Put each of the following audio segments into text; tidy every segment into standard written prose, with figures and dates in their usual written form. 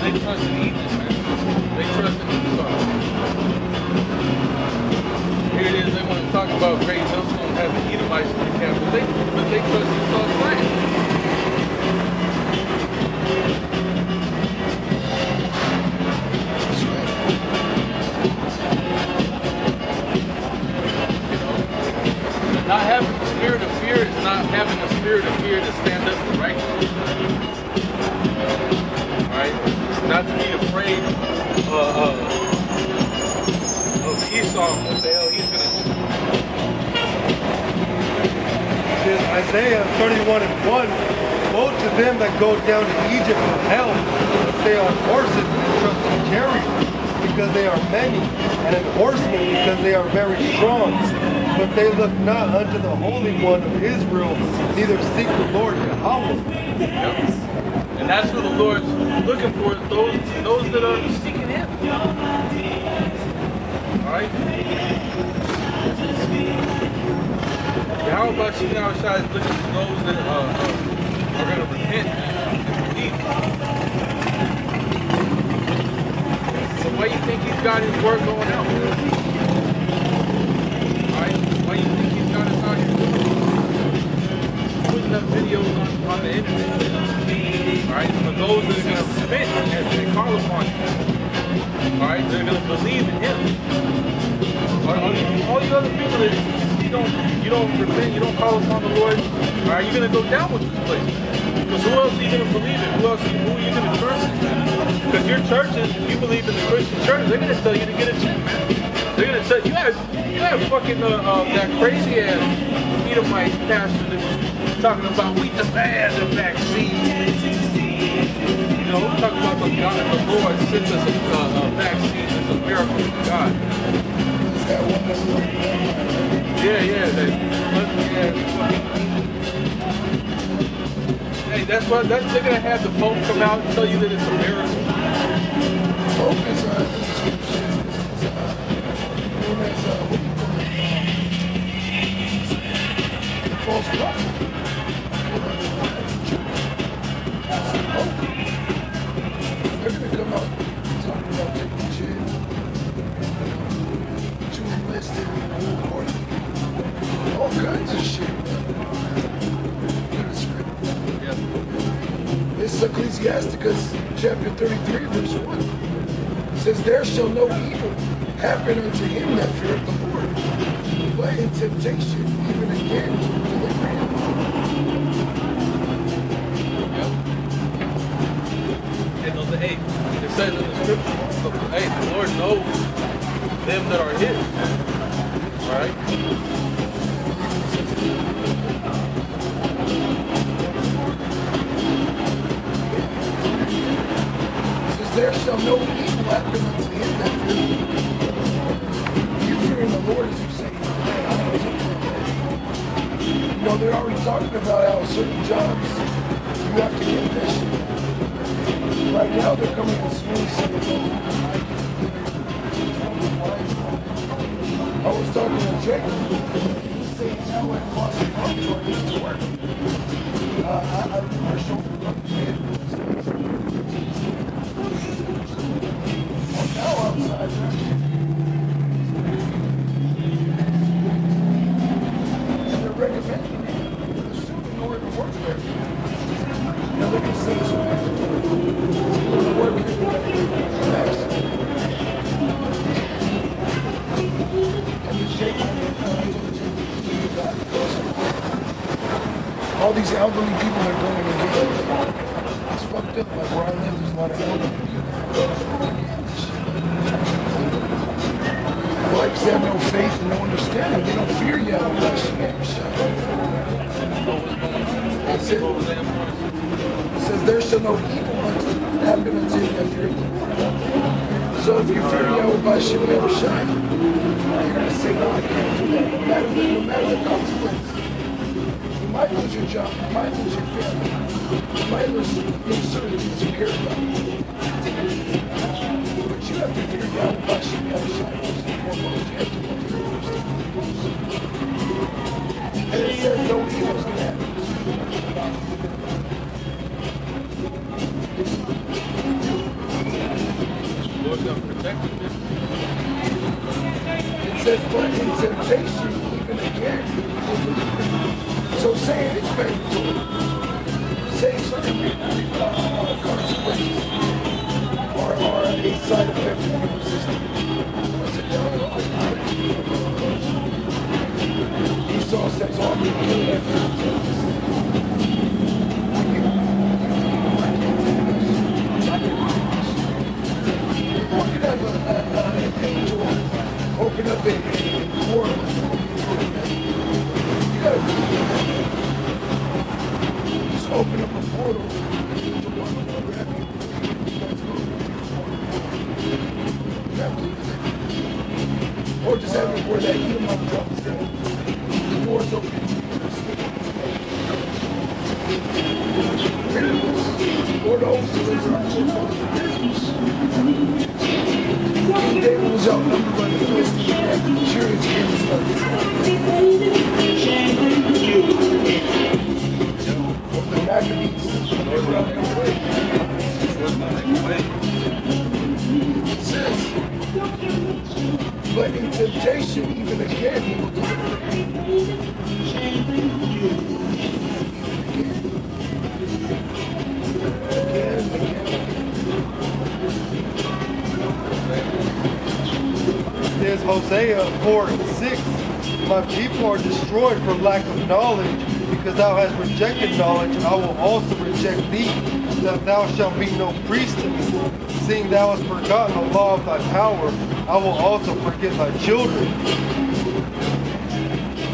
they trust in Egypt, man. They trust in Esau. Here it is, they want to talk about great Jerusalem having Edomites in the camp, but they trust Esau's plan. Not having the spirit of fear is not having the spirit of fear to stand up for righteousness. Alright? Not to be afraid of Esau and what the hell he's going to do. In Isaiah 31:1, woe to them that go down to Egypt for help, but they are horses and trust in chariots, because they are many, and in horsemen, because they are very strong. But they look not unto the Holy One of Israel, neither seek the Lord Yahweh. Yep. And that's what the Lord's looking for, those that are seeking Him. Alright? How about you now is looking for those that are going to repent and believe? So why you think He's got His word going out? Why do you think he's got us out here putting up videos on the internet? Alright, for those that are going to repent and call upon him. Alright, they're going to believe in him. All you other people that you don't repent, you don't call upon the Lord, alright, you're going to go down with this place. Because who else are you going to believe in? Who are you going to trust in? Because your churches, if you believe in the Christian church, they're going to tell you to get a check, man. They're going to tell you, you have fucking that crazy ass Edomite pastor that was talking about we demand the vaccine. You know, we're talking about the Lord sent us a vaccine. It's a miracle from God. Hey, that's what they're gonna have the Pope come out and tell you that it's a miracle. Pope is false prophet. They're going to come out talking about taking the jail. To enlisted, all kinds of shit. This is Ecclesiasticus chapter 33, verse 1. It says, there shall no evil happen unto him that feareth the Lord, but in temptation, even again, deliver him. Hey, it says in the scripture, hey, the Lord knows them that are his. Right? It says, there shall no evil happen unto him that feareth the Lord. You fearing the Lord, as you say. You know, they're already talking about how certain jobs you have to get this. Right now, they're coming in smooth saying, I was talking to Jake. He was saying now at Boston Farms where I used to work. I do my shoulder run kid. Well, now outside, and they're recommending it. They're assuming in order to work there. Now look at this one. All these elderly people are going and getting it. It's fucked up. Like where I live, there's a lot of elderly people. Why? Because they have no faith and no understanding. They don't fear Yahweh. That's it. It says, there shall no evil happen unto him that feareth the Lord. So if you fear Yahweh by Shem never shine, you're going to say, no, I can't do that. No matter the consequences. You might lose your job, you might lose your family, you might lose certain things you care about. But you have to fear Yahweh by Shem never shine. First and foremost, you have to fear first. And it says no evil's going to happen. says, but in temptation, even again, so saying it's mandatory. Saying something consequences are a side effect of your resistance. I said, no, Esau says, I'm going to kill that you could have an angel open up a portal. You gotta believe that. Just open up a portal. The angel walks up and grab you. You gotta believe that. Or just have it where that Edomite drops down. The door's open. Lord always delivers our forefathers from miracles. King David was outnumbered by the Philistines and had chariots against his life. Or the Maccabees, they were outnumbered. It says, but in temptation, even again, he will deliver them. Again and again. There's Hosea 4:6. My people are destroyed for lack of knowledge, because thou hast rejected knowledge, I will also reject thee, that thou shalt be no priest to me. Seeing thou hast forgotten the law of thy power, I will also forget thy children.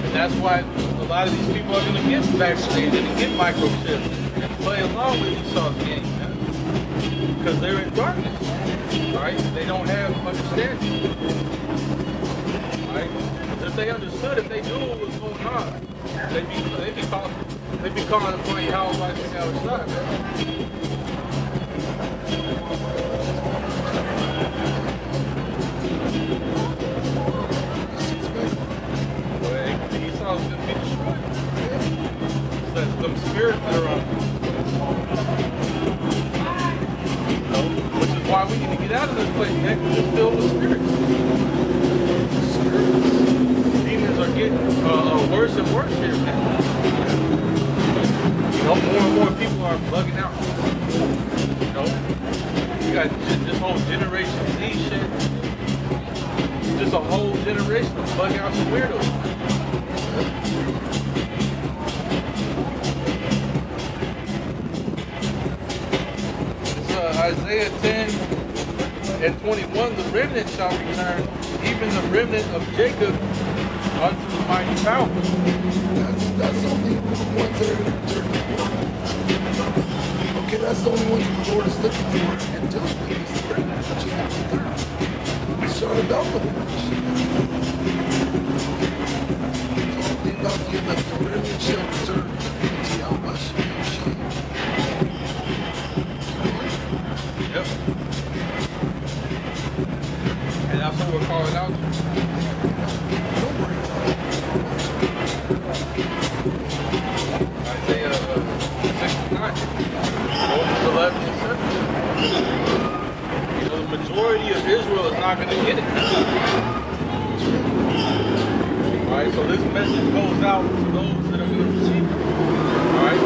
And that's why a lot of these people are going to get vaccinated and get microchips and play along with Esau's game, because they're in darkness, right? They don't have understanding, right? If they understood, if they knew what was going on, they'd be calling and playing how I think outside, man. Esau's going to be destroyed. Some spirits that are on. Which is why we need to get out of this place, man, because it's filled with spirits. Demons are getting worse and worse here, man. You know, more and more people are bugging out. You know, you got this whole Generation Z shit. Just a whole generation of bugging out some weirdos. Isaiah 10:21, the remnant shall return, even the remnant of Jacob, unto the mighty power. That's only the ones that are going to return. Okay, that's the only ones the Lord is looking for and tells me is the remnant, which is not the third. It's not about the It's only about the elect. The remnant shall return unto Yahweh shall shine. Yep. And that's what we're calling out to. Isaiah 69. Romans 11 and 7. You know, the majority of Israel is not going to get it. Alright, so this message goes out to those that are going to receive it. Alright?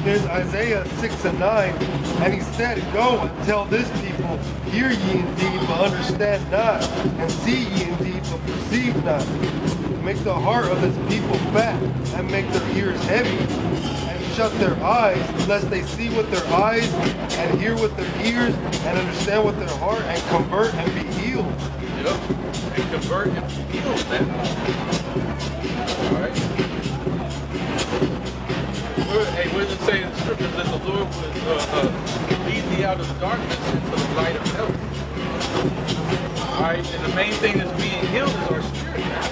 There's Isaiah 6:9, and he said, go and tell this people, hear ye indeed, but understand not, and see ye indeed, but perceive not. Make the heart of this people fat, and make their ears heavy, and shut their eyes, lest they see with their eyes, and hear with their ears, and understand with their heart, and convert and be healed. Yep. And convert and be healed, man. Alright? Hey, where does it say in the scriptures that the Lord would lead thee out of darkness into the light of health? Alright, and the main thing that's being healed is our spirit, man.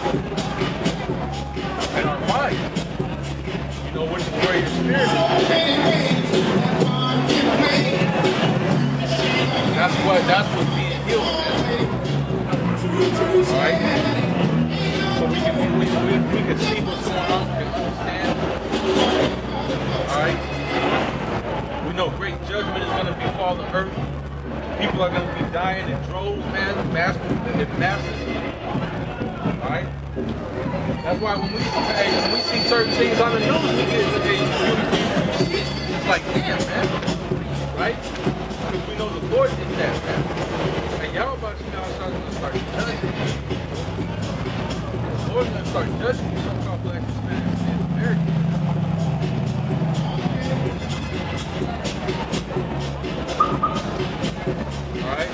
And our mind. You know, which is where your spirit is. That's what's being healed, man. Alright? So we can see what's going on, we can understand. Alright? We know great judgment is going to befall the earth. People are going to be dying in droves, man, in masses. Right? That's why when we see certain things on the news, we get shit. It's like, damn, man. Right? Because we know the Lord did that, man. And y'all about to now start judging. The Lord's going to start judging the so-called black Hispanics in America. Alright?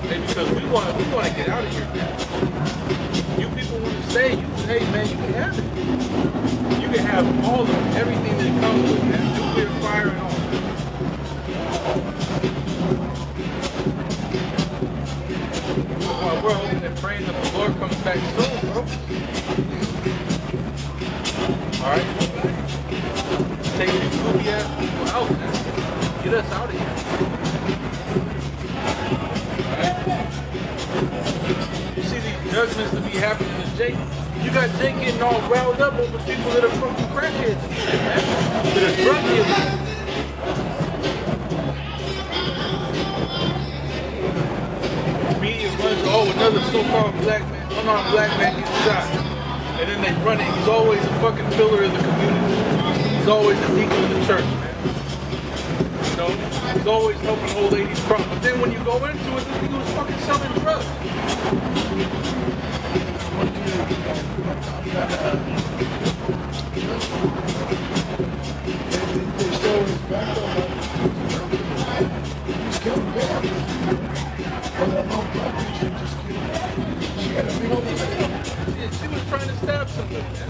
Hey, because we want to get out of here, man. You people want to stay, hey man, you can have it. You can have all of it, everything that comes with that, nuclear fire and all. Well, we're hoping and praying that the Lord comes back soon, bro. Alright? Take these goofy ass people out, man. Get us out of here. Alright? You see these judgments that be happening to Jake? You got Jake getting all riled up over people that are fucking crackheads and shit, man. That are drug dealers. Media runs, oh, another so-called black man, unarmed black man gets shot. And then they run it. He's always a fucking pillar of the community. He's always a deacon of the church, man. You know, he's always helping old ladies cry. But then when you go into it, this nigga was fucking selling drugs. They show his background. He's killing babies. Or that little black bitch just killed. She had a big old thing. Yeah, she was trying to stab somebody, man.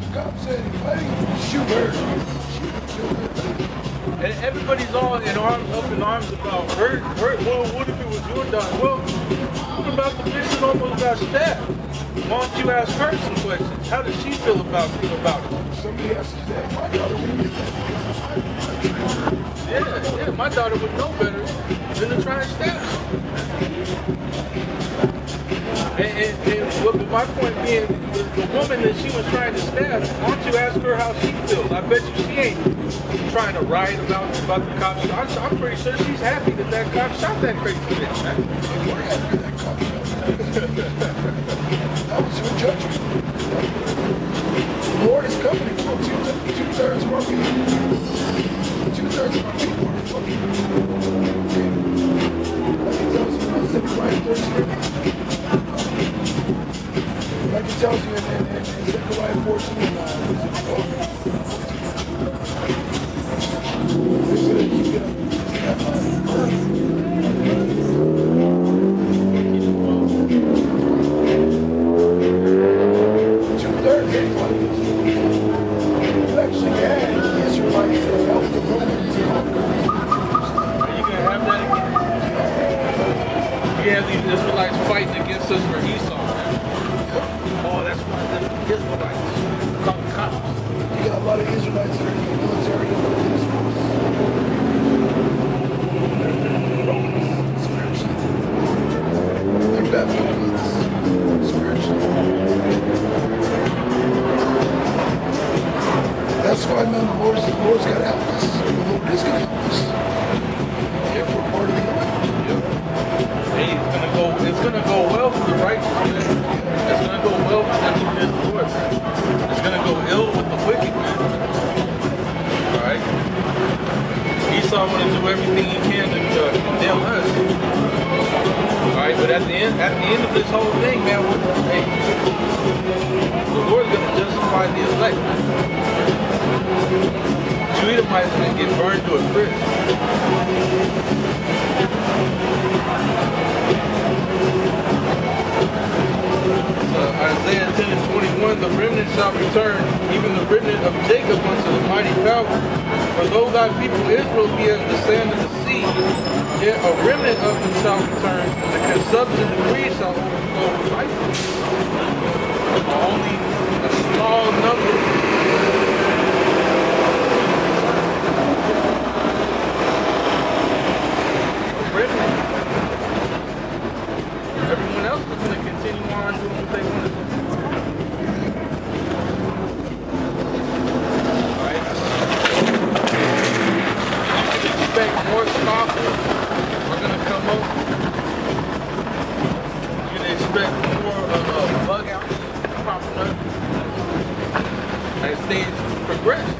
The cop said if I didn't shoot her, she would have killed her. And everybody's all up in arms about her. Well, what if it was your daughter? Well, what about the bitch that almost got stabbed? Why don't you ask her some questions? How does she feel about it? Somebody has to say, my daughter wouldn't get that. Yeah, my daughter would know better than to try and stab someone. And what my point being, the woman that she was trying to stab, why don't you ask her how she feels? I bet you she ain't trying to riot about the cop. I'm pretty sure she's happy that cop shot that crazy bitch, man. We're happy that cop shot her. That was her judgment. The Lord is coming. Two-thirds of our people. Two-thirds of our people are fucking. Like it tells you in Zechariah 13. Like it tells you in Zechariah 14. Two-thirds of you actually had the Israelites that helped the Romans conquer. Are you gonna have that again? You have these Israelites fighting against us for Esau, man. Oh, that's why the Israelites called cops. You got a lot of Israelites that are in the military and the police force. They're Romans, spiritually. They're Babylonians, spiritually. That's why, man, the Lord's got to help us. The Lord is going to help us. If we're part of the elect. Hey, it's gonna go well for the righteous, man. It's gonna go well for them who fear the Lord, man. It's gonna go ill with the wicked, man. Alright? Esau wanna do everything he can to condemn us. Alright, but at the end of this whole thing, man, hey, the Lord's gonna justify the elect, man. You Edomites are gonna get burned to a crisp. Isaiah 10 and 21, the remnant shall return, even the remnant of Jacob unto the mighty power. For though thy people Israel be as the sand of the sea, yet a remnant of them shall return, and the consumption decree shall overflow with righteousness. Only a small number. Everyone else is going to continue on doing what they want to do. Alright? days progress.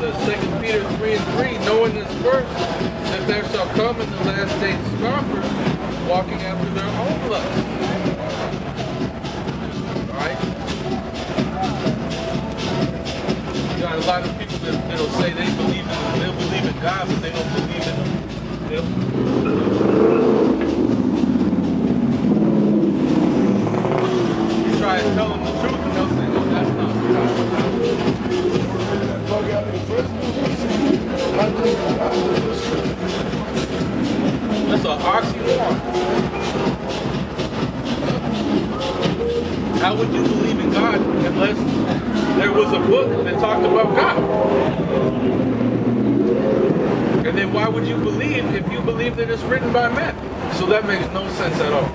The 2 Peter 3:3, knowing this first, that there shall come in the last days scoffers, walking after their own lust. Right? You got a lot of people that'll say they'll believe in God, but they don't believe in Him. You try to tell them the truth, and they'll say, "No, that's not God." That's an oxymoron. How would you believe in God unless there was a book that talked about God? And then why would you believe if you believe that it's written by men? So that makes no sense at all.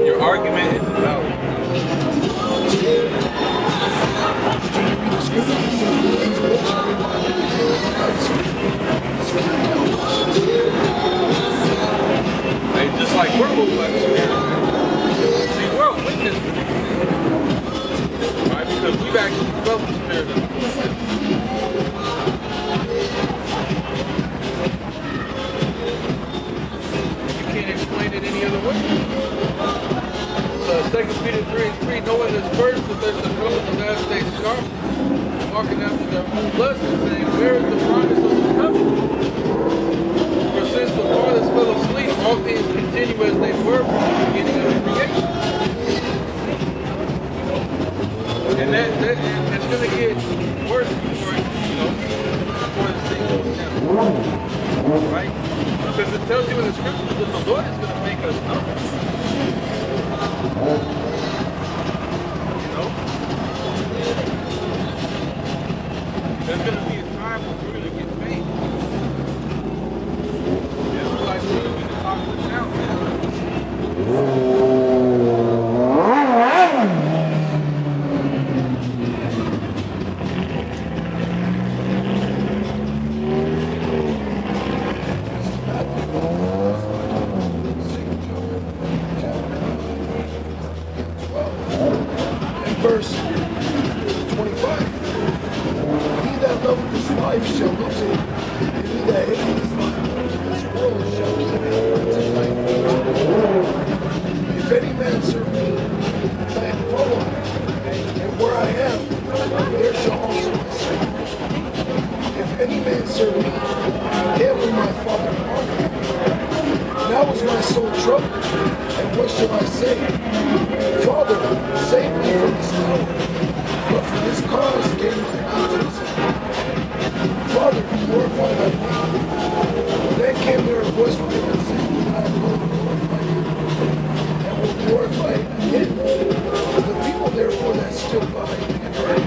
Your argument is invalid. Hey, just like we're moved by the Spirit, man. See, we're a witness to these things. Right? Because we've actually felt the Spirit of the Lord. You can't explain it any other way. So 2 Peter 3:3, knowing this first, that there's a come in the last days scoffers, walking after their own lust, and saying, where is the promise of this coming? For since the fathers fell asleep, all things continue as they were from the beginning of the creation. And that's going to get worse before this thing goes down. Right? Because it tells you in the scriptures that the Lord is going to make us know. There's going to be a time when we're going to get paid. The Israelites are going to be the top of the town. Verse 25. He that loveth his life shall lose it, and he that hateth his life this world shall keep it unto life. If any man serve me, let him follow me, and where I am, there shall also my servant. If any man serve me, him will my Father honor. Now is my soul troubled, and what shall I say? Father, save me from this hour. But for this cause came my angels. Father, glorify thy name. Then came there a voice from heaven saying, I am going to glorify you, and will glorify it again. The people therefore that stood by and heard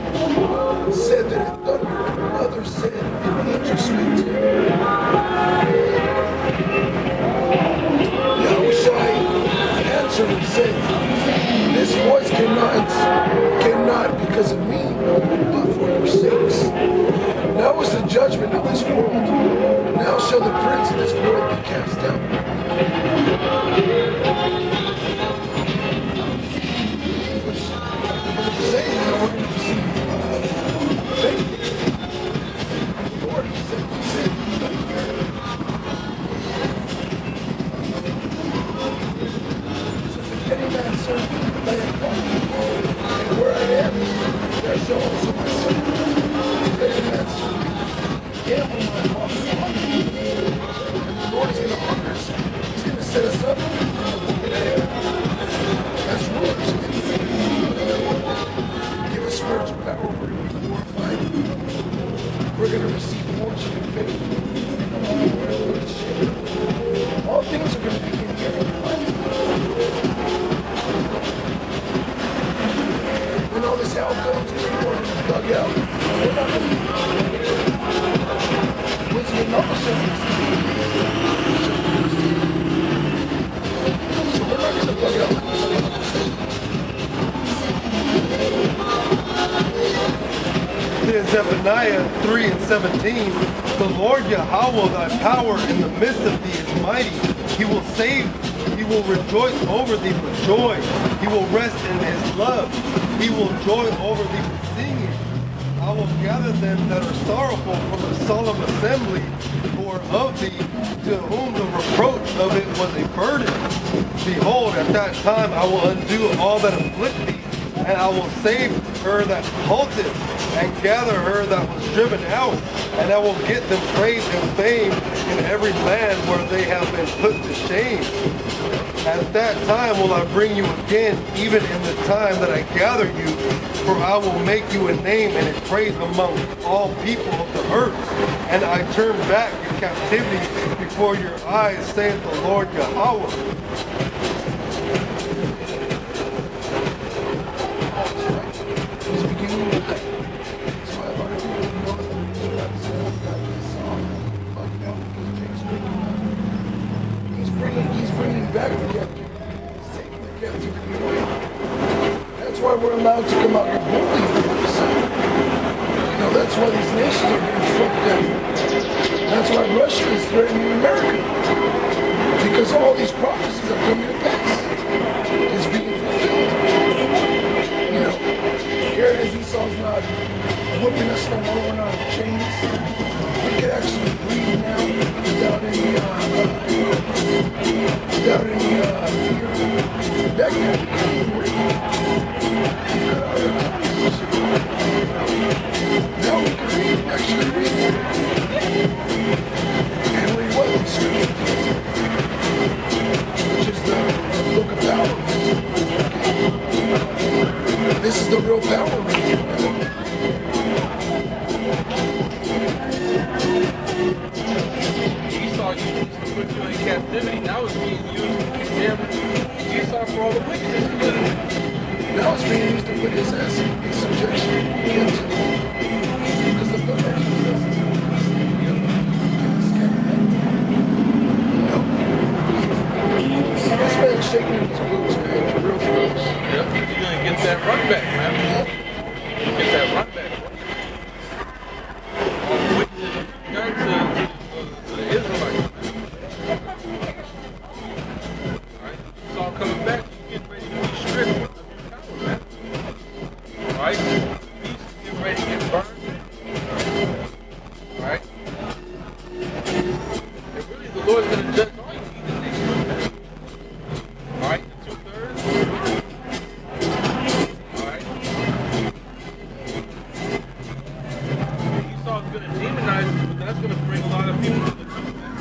said that it thundered. Others said, an angel spake to him. Yahushua answered and said, this voice cannot because of me, but for your sakes. Now is the judgment of this world. Now shall the prince of this world be cast out. Saying that we're going to receive faith. The Lord said, any man serve me, let him come. And where I am, there shall also my servant. If any man serve me, him will my Father honor. And the Lord is going to honor us. He's going to set us up as rulers. Give us spiritual power. We're going to be glorified. We're going to receive fortune and faith. All things are going to begin here in your life. When all this hell comes, people are going to bug out. We're not going to wisdom and knowledge shall be so we're not going to bug out. in Zephaniah 3 and 17, the Lord Yahweh, thy power in the midst of thee is mighty. He will save thee. He will rejoice over thee with joy. He will rest in his love. He will joy over thee with singing. I will gather them that are sorrowful from the solemn assembly who are of thee, to whom the reproach of it was a burden. Behold, at that time I will undo all that afflict thee, and I will save her that halted, and gather her that was driven out, and I will get them praise and fame in every land where they have been put to shame. At that time will I bring you again, even in the time that I gather you, for I will make you a name and a praise among all people of the earth. And I turn back your captivity before your eyes, saith the Lord Yahweh. He's beginning with that. That's why a lot of people know that that's this song about now because James he's bringing back the captivity. He's taking the captivity away. That's why we're allowed to come out here boldly and prophesy. You know, that's why these nations are being fucked up. That's why Russia is threatening America. Because all these prophecies are coming to pass. It's being fulfilled. You know, here it is, Esau's not whipping us no more, we're not in chains. We can actually breathe now without any fear. Back then, we couldn't even breathe. Now we can read, actually read. And read what? The scriptures. Which is the book of power. This is the real power reading. Esau used to put you in captivity. Now it's being used to condemn Esau for all the wickedness he did. Now it's being used to put his ass in subjection. Because the book actually says this man's shaking in his boots, man, for real folks. Yep, you're gonna get that run back, man. Get that run back. All the wickedness done to the Israelites, man. Alright? It's all coming back. You get ready to be stripped of your power, man. Alright? Beasts get ready to get burned. Alright? And really, the Lord's gonna judge all you heathen nations, man. Alright? The 2/3. Alright? Esau's gonna demonize us, but that's gonna bring a lot of people to the truth, man.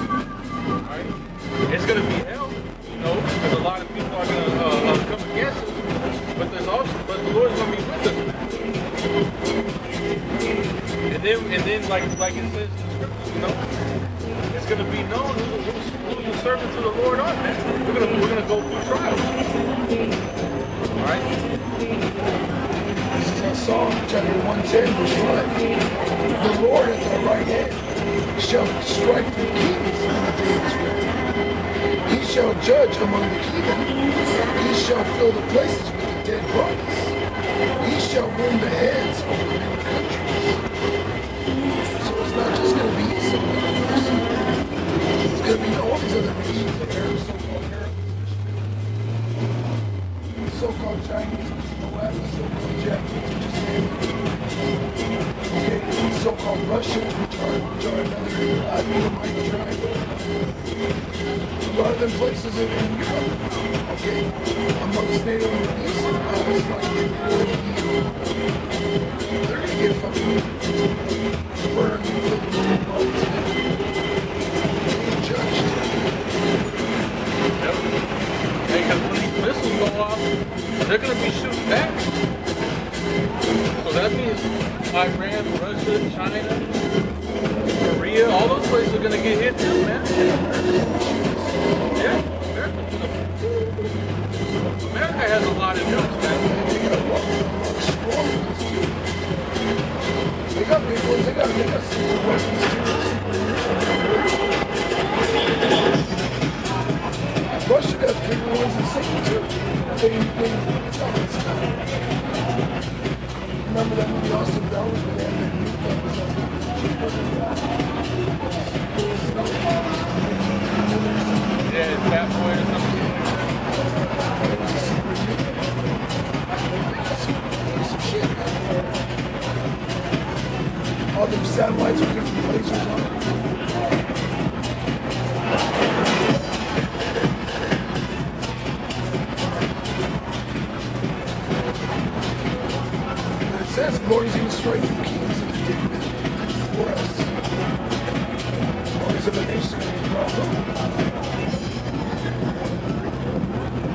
Alright? It's gonna be hell, you know, because a lot of people are gonna come against us, but the Lord's gonna be with us, man. And then like it says in the scriptures, you know, it's gonna be known who the servants of the Lord are, man. We're gonna go through trials. Alright? This is our Psalm chapter 110, verse 5. The Lord at thy right hand shall strike the kings in the day of his wrath. He shall judge among the heathen. He shall fill the places with the dead bodies. He shall win the heads over many countries. So it's not just going to be Esau. It's going to be all these other nations of Arab, so-called Arab, so-called Chinese, Moab, so-called Japanese, which is okay, so-called Russians, which are another Edomite tribe. A lot of them places in Europe, okay, amongst NATO and East, it's like they're gonna get fucking burned and filled with dead bodies and judged. Yep. Because when these missiles go off, they're going to be shooting back. So that means Iran, Russia, China, Korea, all those places are going to get hit too, man. Yeah, America has a lot of nukes, man. They got big ones, they got super weapons too. Russia got bigger ones than Satan too. Remember that movie Austin Powers where they had that Yeah, it's Fat Boy or something. Piece of shit, man. All them satellites with different lasers on it. It says glory's going to strike through kings and David for us. Glory's of the nation going to be brought up.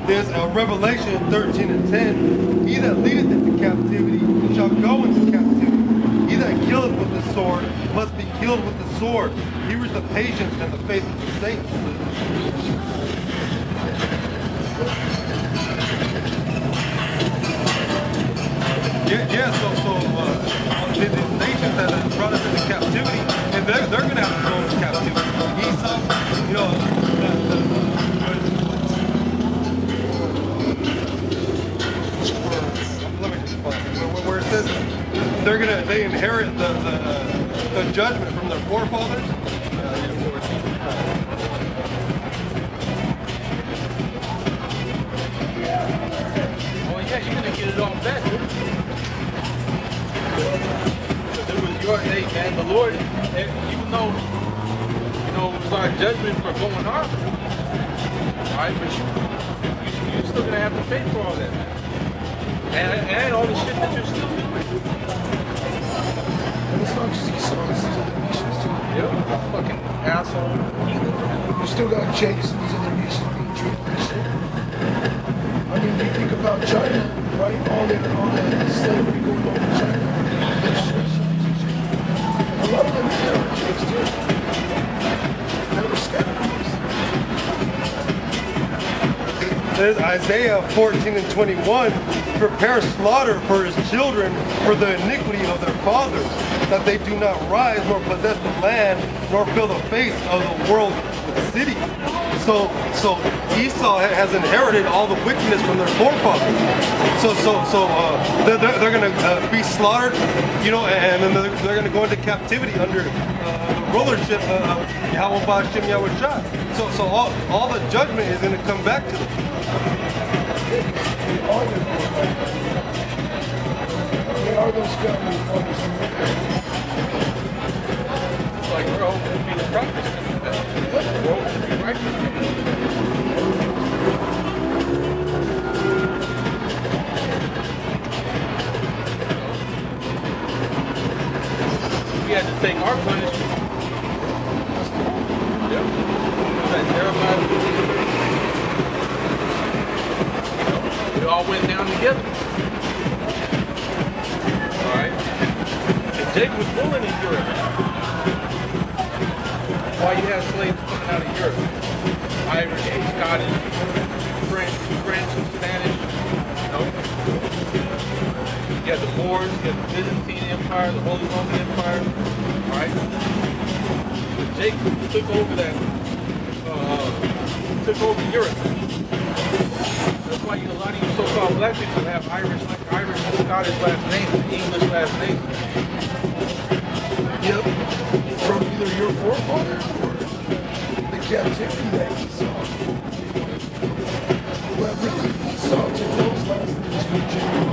There's a Revelation 13 and 10. He that leadeth into captivity shall go into captivity. He that killeth with the sword must be killed with the sword. Here is the patience and the faith of the saints. Yeah, so the nations that have brought us into captivity, and they're going to have to go into captivity. Esau, you know, where it says they inherit the judgment from their forefathers. Oh yeah, you're gonna get it all back. Because it was your day, man. The Lord, even though it was our judgment for going off, alright, but you're still gonna have to pay for all that, man. And all the shit that you're still doing. And it's not just Esau, it's these other nations too. Yep, fucking asshole. You still got Jakes and these other nations being treated like shit. I mean, you think about China, right? All that slavery going on in China. A lot of them there are Jakes too. They were scapegoats. There's Isaiah 14 and 21. Prepare slaughter for his children for the iniquity of their fathers, that they do not rise nor possess the land, nor fill the face of the world with cities. So Esau has inherited all the wickedness from their forefathers. They're going to be slaughtered, you know, and then they're going to go into captivity under the rulership of Yahweh Ba'ashem Yahweh Shah. So all the judgment is going to come back to them. They are those family fathers. It's like we're hoping to be the prophets coming back. We're hoping to be righteous. We had to take our punishment. Yep. That Jeremiah. We all went down together. Alright? And Jake was ruling in Europe. Why you have slaves coming out of Europe? Irish, Scottish, French, Spanish, you know? You had the Moors, you had the Byzantine Empire, the Holy Roman Empire. Alright? But Jake took over Europe. That's why a lot of you so-called black people have Irish and Scottish last names, and English last names. Yep. From either your forefather or the captivity that Esau. Well, really, Esau took those last names from Jacob.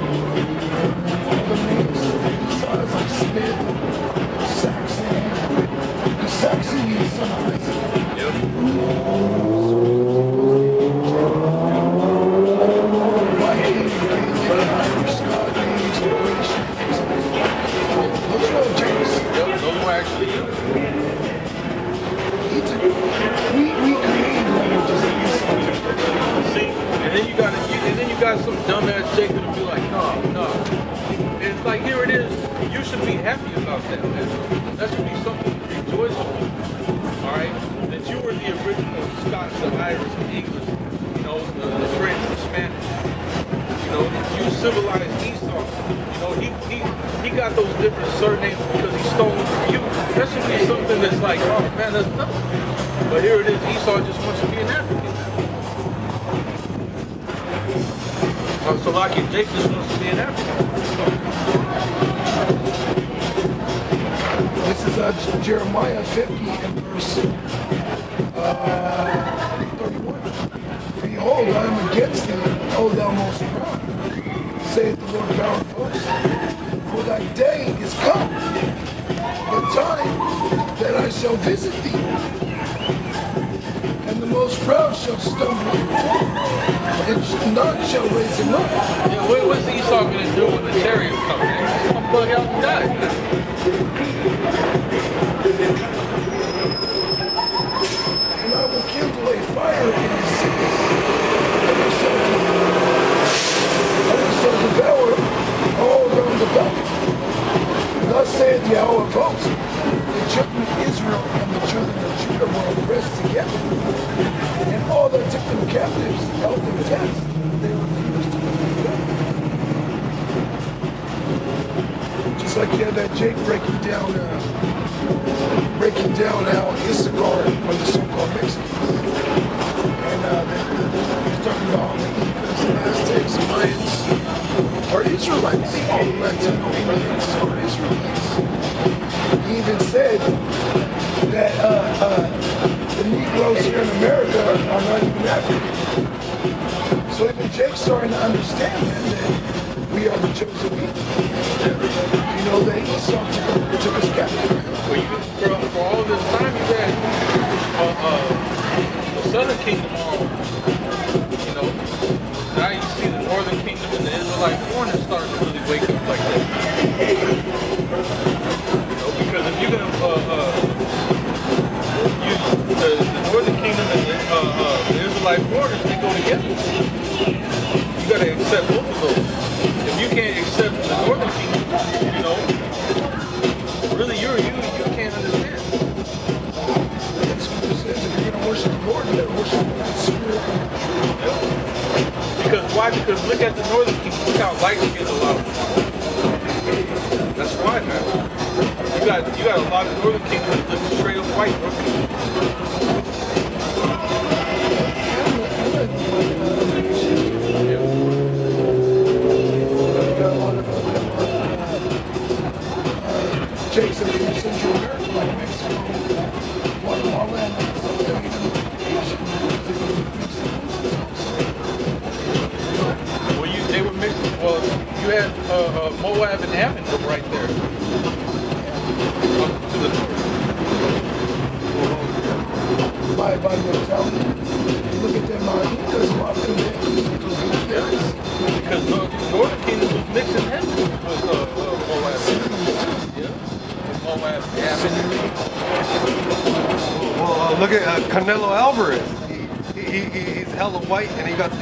The names Esau is like Smith, Saxon. The Saxon Esau is Yep. Those were actually you. We created languages that See, and then you got some dumbass Jacob to be like, no. And it's like, here it is. You should be happy about that, man. That should be something to rejoice over. All right, that you were the original Scots, the Irish, the English, you know, the French, the Spanish. You know, you civilized Esau. You know, he got those different surnames because he stole them from you. That should be something that's like, oh man, that's nothing. But here it is, Esau just wants to be an African now. So like Jake just wants to be an African. 50 and verse 31. Behold, I am against thee, O thou most proud, saith the Lord God of hosts. For thy day is come, the time that I shall visit thee. And the most proud shall stumble and fall, and none shall raise him up. Yeah, what's Esau going to do when the chariots come? He's going to bug out and die. And I will kindle a fire in his cities, and it shall devour all round about. Thus saith Yahweh of hosts, the children of Israel and the children of Judah were oppressed together, and all that took them captives held them fast. They refused to let them go. Just like you had that Jake breaking down how Issachar are the so-called Mexicans. And he's talking about all the Incas and Aztecs and Mayans are Israelites. All the Latino Indians are Israelites. He even said that the Negroes here in America are not even African. So even Jake's starting to understand that we are the chosen people. You know that Esau took us captive. Well, for all this time, you had the southern kingdom on, you know. Now you see the northern kingdom and the Israelite foreigners starting to really wake up like that. You know, because if you're going to, the northern kingdom and the Israelite foreigners, they go together. You got to accept both of those. If you can't accept the northern kingdom, you know, really you can't understand. That's what it says. If you're going to worship the Lord, you got to worship the Spirit and the truth. Yeah. Because why? Because look at the northern kingdom. Look how light skinned a lot of them are. That's why, man. You got a lot of northern kingdom that look straight up white, bro. Jason from Central America, like Mexico, Guatemala, and Well, they were mixed. Well, you had Moab and Ammon right there. Up to the north. by mortality. Look at them, Incas, a lot of them, Because the northern kingdom was mixing him with Moab. Yeah. Moab, Ammon. Well, look at Canelo Alvarez. He's hella white, and he got the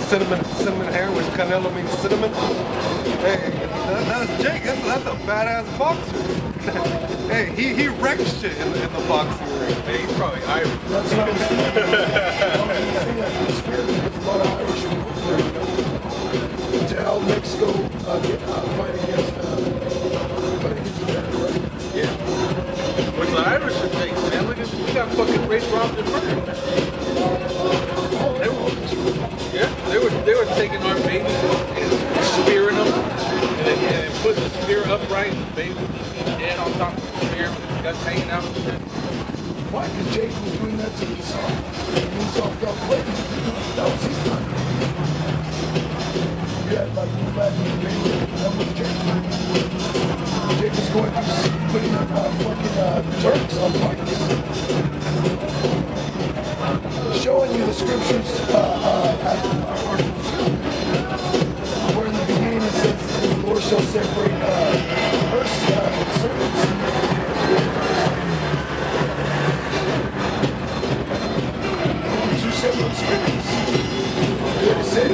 cinnamon hair, which Canelo means cinnamon. Hey, that's Jake. That's a badass boxer. Hey, he wrecked shit in the boxing ring. Hey, he's probably Irish. That's what I'm saying. The spirit of a lot of Irish people to help Mexico fight against America, right? Yeah. Which the Irish should take, man. Look at we got fucking race robbed and murdered. They were taking our babies and spearing them and putting the spear upright and the baby was dead on top of the spear with his guts hanging out and shit. Why? Because Jake was doing that to Esau. And Esau felt played. That was his time. You had like go back in the day, that was Jake. Jake was going through putting up fucking Turks on bikes. Showing you the scriptures are fulfilled. Where in the beginning it says the Lord shall separate her servants. Two separate spirits. What it said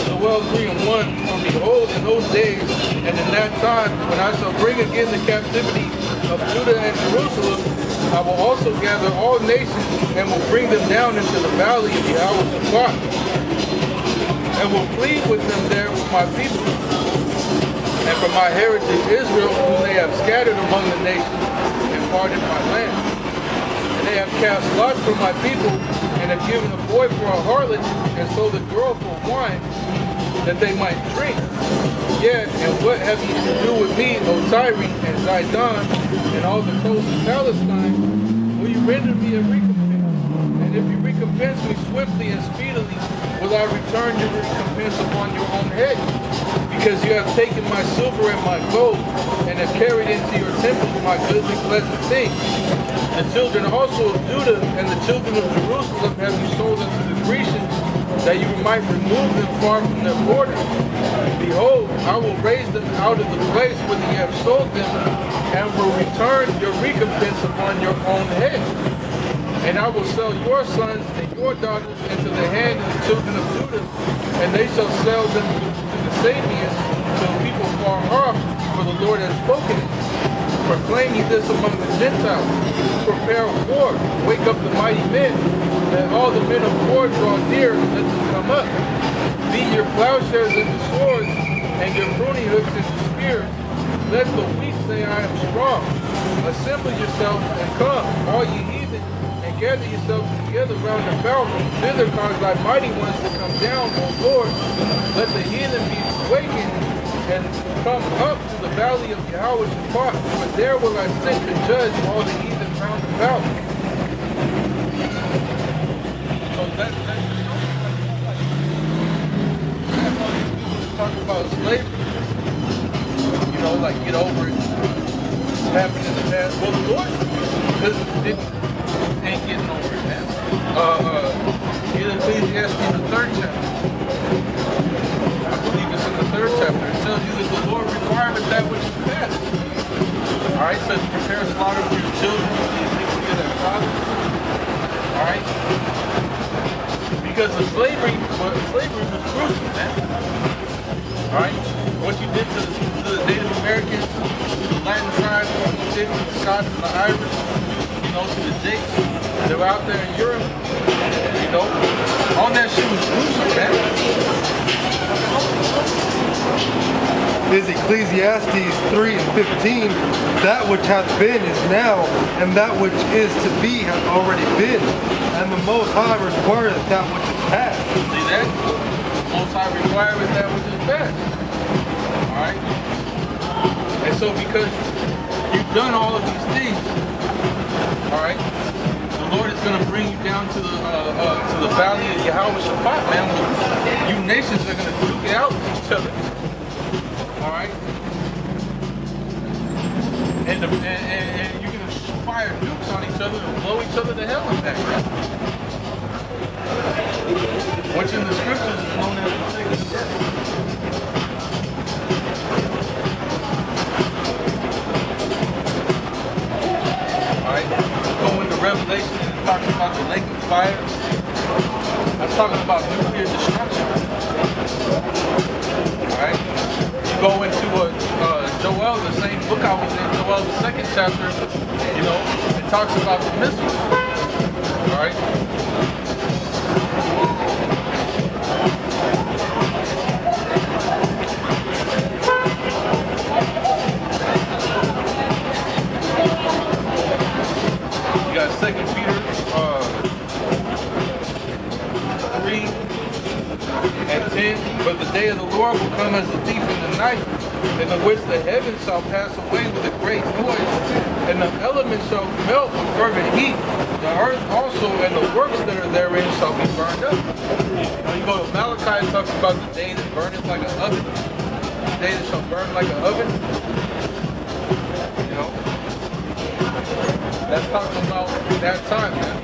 Joel 3:1, for behold, in those days and in that time, when I shall bring again the captivity of Judah and Jerusalem, I will also gather all nations and will bring them down into the valley of the hours of God, and will plead with them there with my people, and for my heritage Israel, whom they have scattered among the nations and parted my land. And they have cast lots for my people, and have given a boy for a harlot, and sold a girl for wine. that they might drink. Yeah, and what have you to do with me, O Tyre and Zidon, and all the coasts of Palestine? Will you render me a recompense? And if you recompense me swiftly and speedily, will I return your recompense upon your own head? Because you have taken my silver and my gold, and have carried into your temple my goodly pleasant things. The children also of Judah and the children of Jerusalem have you sold unto the Grecians, that you might remove them far from their borders. Behold, I will raise them out of the place where ye have sold them, and will return your recompense upon your own head. And I will sell your sons and your daughters into the hand of the children of Judah, and they shall sell them to the Sabians, to the people far off, for the Lord has spoken it. Proclaim ye this among the Gentiles. Prepare war, wake up the mighty men. Let all the men of war draw near, let them come up. Beat your plowshares into swords, and your pruning hooks into spears. Let the weak say, I am strong. Assemble yourselves and come, all ye heathen, and gather yourselves together round about. Thither cause thy mighty ones to come down, O Lord. Let the heathen be awakened, and come up to the valley of Yahweh Shaphat, for there will I sit to judge all the heathen round about. So that's talk about slavery. You know, like get over it. It's happened in the past. Well, the Lord ain't getting over it, man. In Ecclesiastes, the 3rd chapter. I believe it's in the 3rd chapter. It tells you that the Lord requireth that which is best. Alright, says prepare slaughter for your children, the iniquity of their fathers. Alright? Because the slavery was gruesome, man. Alright? What you did to the Native Americans, to the Latin tribes, what you did to the Scots and the Irish, you know, to the Jakes, they're out there in Europe, you know, all that shit was gruesome, man. Is Ecclesiastes 3 and 15, that which hath been is now, and that which is to be hath already been, and the Most High requireth that which is past. See that? The Most High requireth that which is best. Alright? And so because you've done all of these things, alright, the Lord is going to bring you down to the valley of Yahweh Shaphat, man. You nations are going to duke it out with each other. Alright? And you're going to fire nukes on each other and blow each other to hell in that. Which in the scriptures is known as the second death. Alright? Go into Revelation and it talks about the lake of fire. That's talking about nuclear destruction. Alright? You go into Joel, the same book I was in, Joel, the 2nd chapter, you know, it talks about the missiles. Alright? You got 2 Peter 3 and 10. But the day of the Lord will come as a thief in the night, in which the heavens shall pass away with a great noise, and the elements shall melt with fervent heat. The earth also and the works that are therein shall be burned up. When you go to Malachi, it talks about the day that burneth like an oven. The day that shall burn like an oven. You know? That's talking about that time, man.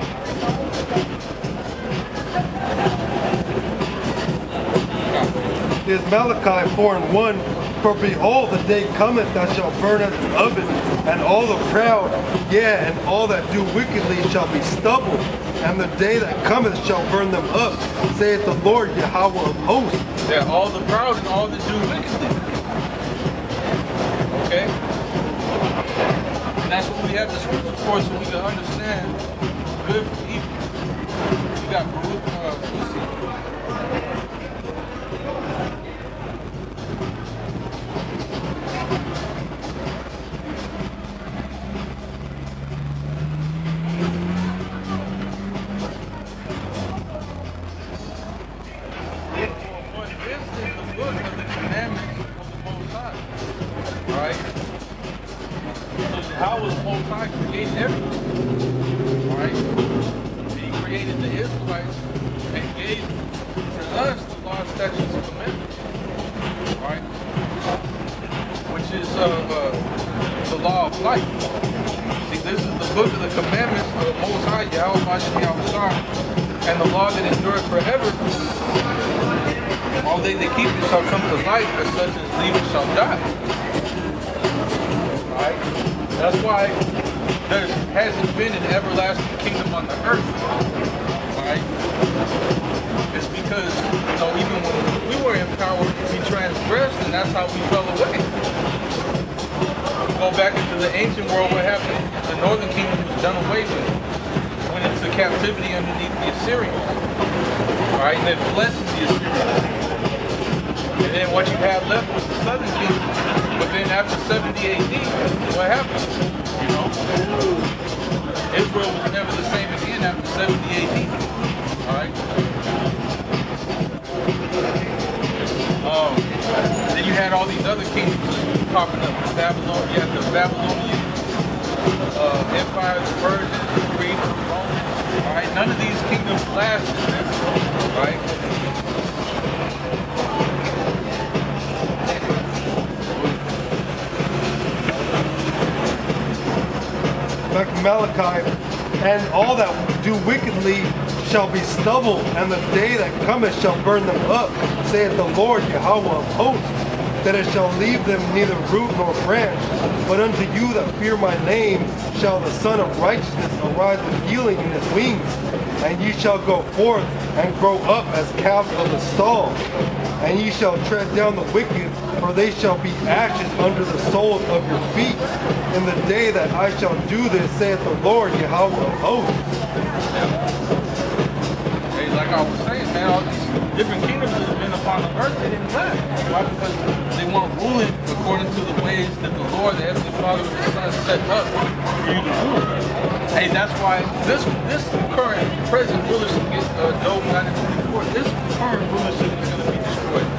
Is Malachi 4 and 1, for behold, the day cometh that shall burn as an oven, and all the proud, yea, and all that do wickedly shall be stubble, and the day that cometh shall burn them up, saith the Lord Yahweh of hosts. Yeah, all the proud and all that do wickedly. Okay? And that's what we have the scriptures for, so we can understand good from evil. You got created the Israelites and gave to us the law, statutes, and commandments, right? Which is the law of life. See, this is the book of the commandments of the Most High, Yahweh Bashem Yahushua, and the law that endureth forever. All they that keep it shall come to life, but such as leave it shall die. Right? That's why there hasn't been an everlasting kingdom on the earth. Right? It's because, you know, even when we were in power, we transgressed, and that's how we fell away. Go back into the ancient world, what happened? The northern kingdom was done away with. Went into captivity underneath the Assyrians. Right? And then fled from the Assyrians. And then what you have left was the southern kingdom. But then after 70 AD, what happened? You know? Israel was never the same again after 70 AD. Alright? Then you had all these other kingdoms popping up. Babylon, you had the Babylonian Empire, the Persians, the Greeks, the Romans. Alright? None of these kingdoms lasted. Right? Back in Malachi, and all that do wickedly shall be stubble, and the day that cometh shall burn them up, saith the Lord Yahweh of hosts, that it shall leave them neither root nor branch. But unto you that fear my name shall the Son of Righteousness arise with healing in his wings, and ye shall go forth and grow up as calves of the stall. And ye shall tread down the wicked, for they shall be ashes under the soles of your feet. In the day that I shall do this, saith the Lord Yahweh of hosts. Hey, like I was saying, man, all these different kingdoms that have been upon the earth, they didn't last. Why? Because they weren't ruling according to the ways that the Lord, the Heavenly Father, and the Son set up for you to rule. Hey, that's why this current present rulership, Job 19:24, this current rulership is going to be destroyed.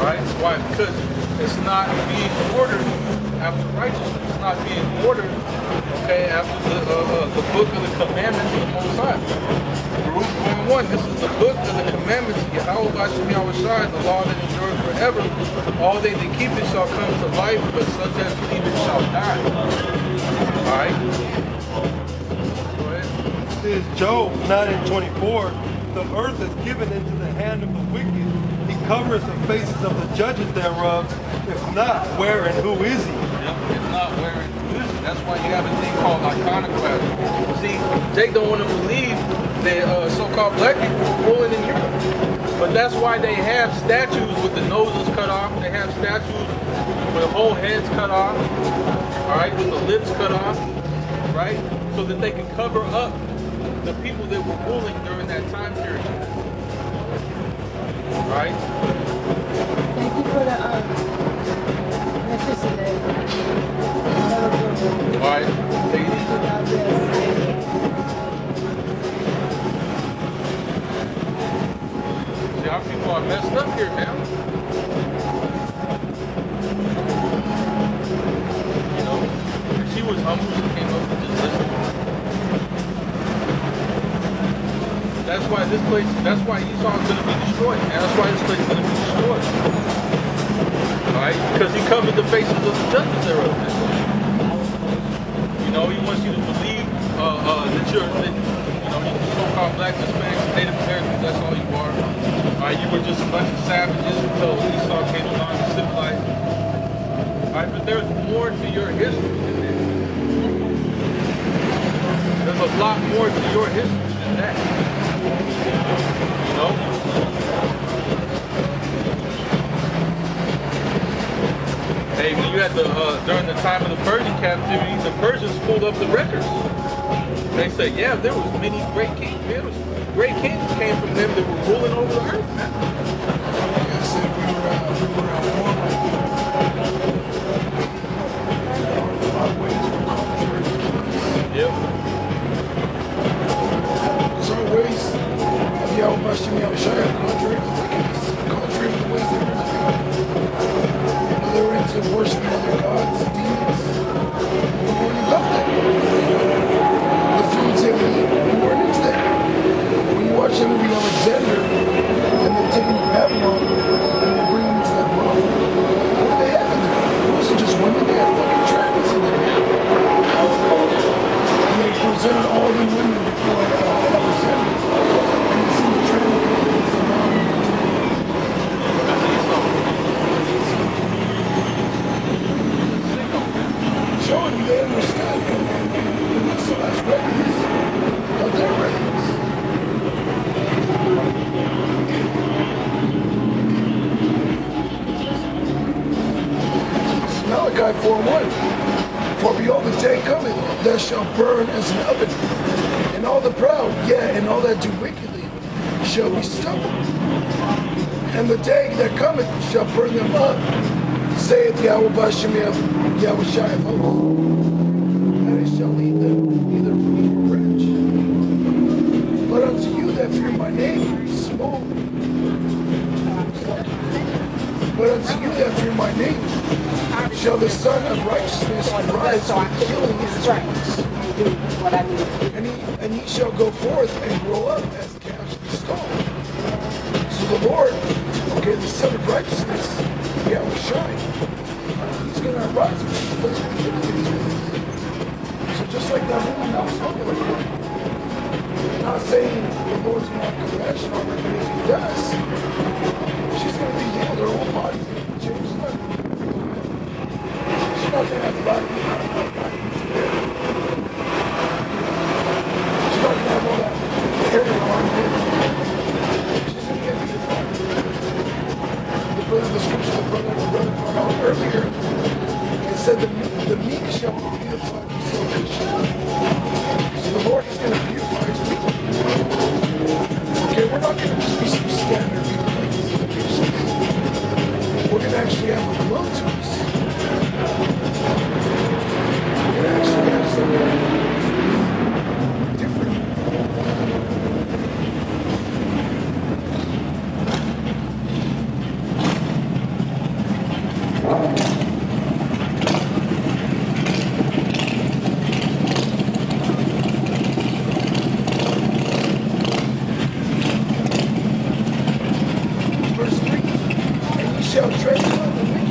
Right? Why? Because it's not being ordered after righteousness. It's not being ordered, okay, after the book of the commandments of the Most High. Baruch 1:1, this is the book of the commandments of Yahweh Bashem Yahushua, the law that endures forever. All they that keep it shall come to life, but such as believe it shall die. Alright? Go ahead. This is Job 9:24. The earth is given into the hand of the wicked. He covers the faces of the judges thereof. If not, where and who is he? Yep, if not, where and who is he? That's why you have a thing called iconoclasm. See, they don't want to believe that so-called black people were ruling in Europe. But that's why they have statues with the noses cut off. They have statues with the whole heads cut off. Alright, with the lips cut off. Right? So that they can cover up the people that were ruling during that time period. Right? Thank you for the message today. Alright, take it easy. God bless. See how people are messed up here, man. You know, if she was humble, she came up and just listened. That's why this place, that's why Esau is going to be destroyed, man. That's why this place is going to be destroyed. Alright? Because he covered the faces of the judges thereof. You know, he wants you to believe that you're, you know, you so-called black, Hispanics, Native Americans, that's all you are. Alright, you were just a bunch of savages until Esau came along and civilized you. Alright, but there's more to your history than that. There's a lot more to your history than that. You know? Hey, when you had during the time of the Persian captivity, the Persians pulled up the records. They said, yeah, there was many great kings. There was great kings came from them that were ruling over the earth, man. I said we were at war. Yep. There's always Yahweh Bashem Yahushua, contrary to wickedness, contrary to the ways they were living. They were into worshiping other gods, demons. We weren't about that. The foods that we eat, we weren't Malachi 4:1. For behold, the day cometh that shall burn as an oven, and all the proud, yea, and all that do wickedly, shall be stubble. And the day that cometh shall burn them up, saith Yahweh Bashem Yahweh Shai of hosts. And it shall lead them neither root nor branch. But unto you that fear my name, small. But unto you that fear my name, shall the Son of Righteousness rise with healing in his wings. And he shall go forth and grow up as calves in the stall. So the Lord, okay, the Son of Righteousness, Yahweh Shai, he's going to arise with healing in his wings. So just like that woman that was hungry, I'm not saying the Lord's going to have compassion on her, but if he does, she's going to be healed. Her whole body's going to be changed. She's not going to have a body. She's not going to have all that hair on her head. She's going to get beautified. The scripture that brother brought out earlier, it said the meek shall be beautified with salvation. So the Lord is going to beautify his people. Okay, we're not going to just be some standard people like these other nations. We're going to actually have a glow to us. We're going to actually have something different. Verse 3, and ye shall tread upon the wicked.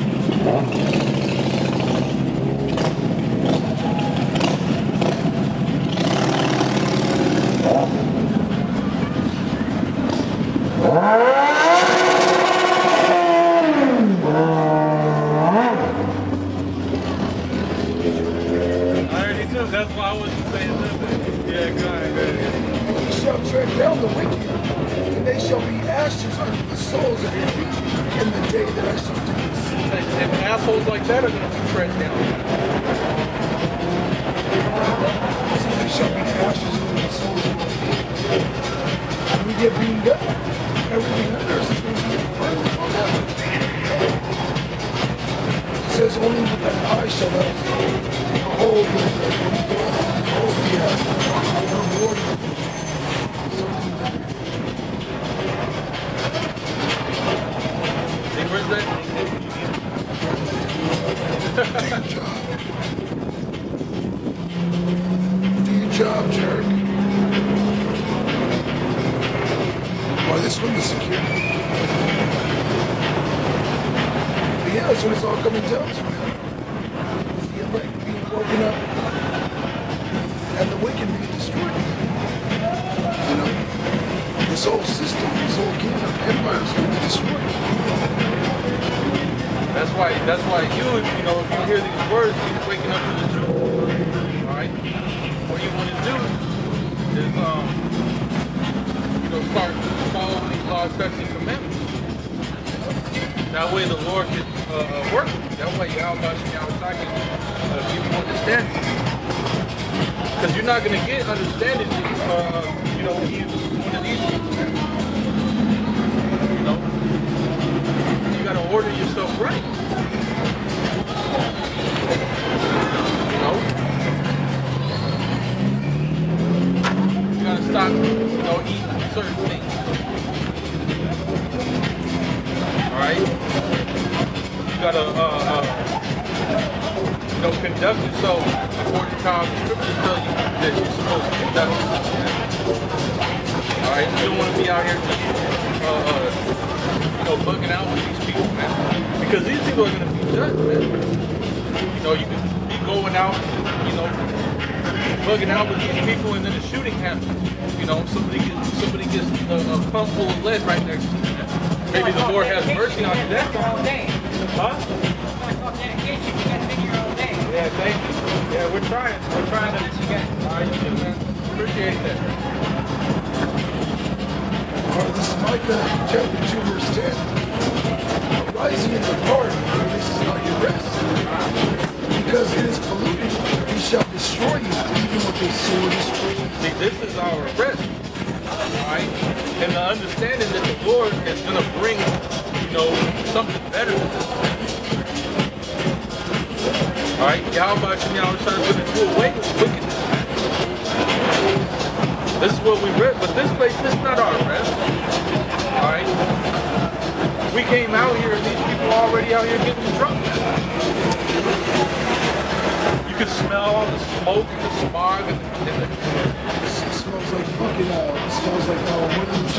I already knew. That's why I wasn't saying nothing. Yeah, go ahead. And ye shall tread down the wicked, and they shall be ashes under the soles of your feet in the day that I shall do this. And assholes like that are going to be tread down. So they shall be ashes under the soles of your feet. When we get beamed up, everything under us is going to be burned forever. It says, only with that eye shall thou behold the reward of something better. Hey, where's that? Do your job. Do your job, jerk. Or this one is secure. But yeah, that's what it's all coming down to, man. It's the elect being woken up and the wicked being destroyed. You know? This whole system, this whole kingdom, empire is going to be destroyed. That's why you know, if you hear these words, you're waking up to the truth. Alright? What you want to do is, start following these laws, statutes, and commandments. That way the Lord can work with you. That way Yahweh can give you understanding. Because you're not going to get understanding, you one of these people. You know? You got to order yourself right. You know? You got to stop, eating certain things. Alright? You got to, conduct yourself according to how the scriptures tell you that you're supposed to conduct yourself. Alright? You don't want to be out here just, bugging out with these people, man. Because these people are going to be judged, man. You can be going out, bugging out with these people, and then a shooting happens. Somebody gets a pump full of lead right next to them. Maybe the Lord has mercy on you that time. Huh? Yeah, thank you. Yeah, we're trying. We're trying to. All right, you too, man. Appreciate that. All right, this is Micah chapter 2, verse 10. Rising in the party, for this is not your rest. because it is polluted, he shall destroy you, even with his sword destroy you. See, this is our rest, right? And the understanding that the Lord is going to bring, something better than this. All right, Yahweh is going to do away with wickedness. This is what we read, but this place, this is not our rest. All right, we came out here, and these people are already out here getting drunk. You can smell all the smoke and the smog and It smells like fucking, it smells like, what do you